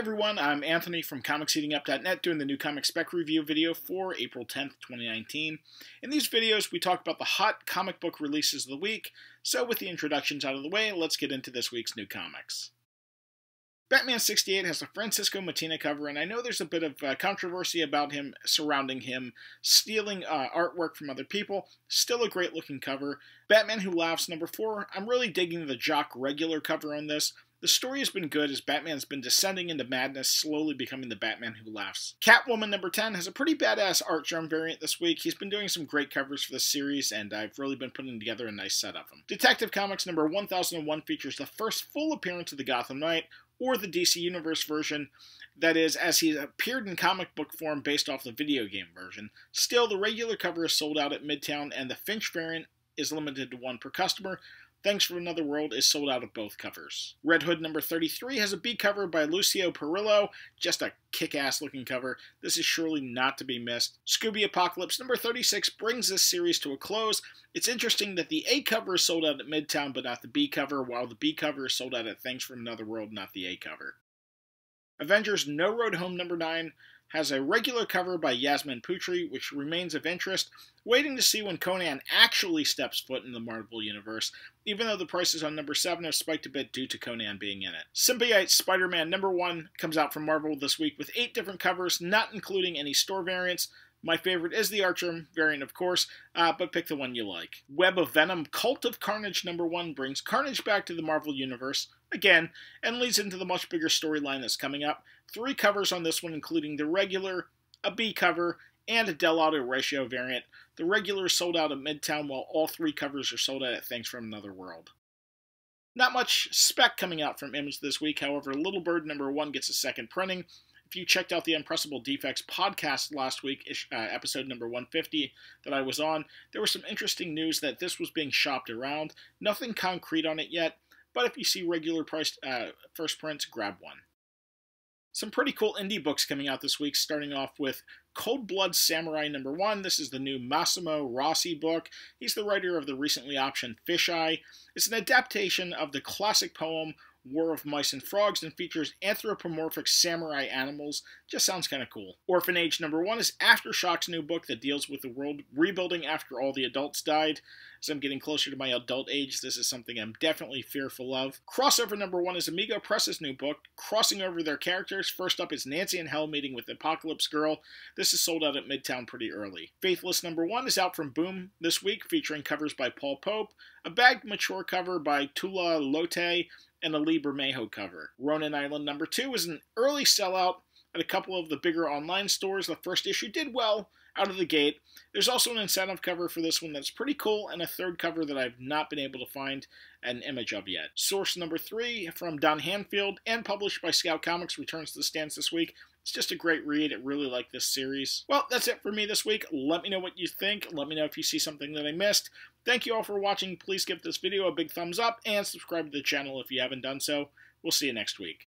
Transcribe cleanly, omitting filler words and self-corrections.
everyone, I'm Anthony from ComicsEatingUp.net doing the new comic spec review video for April 10th, 2019. In these videos, we talk about the hot comic book releases of the week, so with the introductions out of the way, let's get into this week's new comics. Batman 68 has a Francisco Mattina cover, and I know there's a bit of controversy about him surrounding him stealing artwork from other people. Still a great looking cover. Batman Who Laughs number 4, I'm really digging the Jock regular cover on this. The story has been good as Batman's been descending into madness, slowly becoming the Batman Who Laughs. Catwoman number 10 has a pretty badass art drum variant this week. He's been doing some great covers for this series, and I've really been putting together a nice set of them. Detective Comics number 1001 features the first full appearance of the Gotham Knight, or the DC Universe version, that is, as he appeared in comic book form based off the video game version. Still, the regular cover is sold out at Midtown, and the Finch variant is limited to one per customer. Thanks for Another World is sold out of both covers. Red Hood number 33 has a B cover by Lucio Perillo, just a kick-ass looking cover. This is surely not to be missed. Scooby Apocalypse number 36 brings this series to a close. It's interesting that the A cover is sold out at Midtown, but not the B cover, while the B cover is sold out at Thanks for Another World, not the A cover. Avengers No Road Home number 9 has a regular cover by Yasmin Putri, which remains of interest, waiting to see when Conan actually steps foot in the Marvel Universe, even though the prices on number 7 have spiked a bit due to Conan being in it. Symbiote Spider-Man number 1 comes out from Marvel this week with 8 different covers, not including any store variants. My favorite is the Archer variant, of course, but pick the one you like. Web of Venom Cult of Carnage number 1 brings Carnage back to the Marvel Universe, again, and leads into the much bigger storyline that's coming up. 3 covers on this one, including the regular, a B cover, and a Del Auto Ratio variant. The regular is sold out at Midtown, while all 3 covers are sold out at Thanks from Another World. Not much Spec coming out from Image this week, however, Little Bird number 1 gets a second printing. If you checked out the Unpressable Defects podcast last week, episode number 150 that I was on, there was some interesting news that this was being shopped around. Nothing concrete on it yet, but if you see regular priced first prints, grab one. Some pretty cool indie books coming out this week, starting off with Cold Blood Samurai number 1. This is the new Massimo Rossi book. He's the writer of the recently optioned Fisheye. It's an adaptation of the classic poem War of Mice and Frogs and features anthropomorphic samurai animals. Just sounds kind of cool. Orphan Age number 1 is Aftershock's new book that deals with the world rebuilding after all the adults died. As I'm getting closer to my adult age, this is something I'm definitely fearful of. Crossover number 1 is Amigo Press's new book, crossing over their characters. First up is Nancy and Hell meeting with Apocalypse Girl. This is sold out at Midtown pretty early. Faithless number 1 is out from Boom this week, featuring covers by Paul Pope, a bagged mature cover by Tula Lote, and a Lee Bermejo cover. Ronin Island number 2 is an early sellout at a couple of the bigger online stores. The first issue did well out of the gate. There's also an incentive cover for this one that's pretty cool, and a third cover that I've not been able to find an image of yet. Source number 3 from Don Hanfield and published by Scout Comics returns to the stands this week. It's just a great read. I really like this series. Well, that's it for me this week. Let me know what you think. Let me know if you see something that I missed. Thank you all for watching. Please give this video a big thumbs up and subscribe to the channel if you haven't done so. We'll see you next week.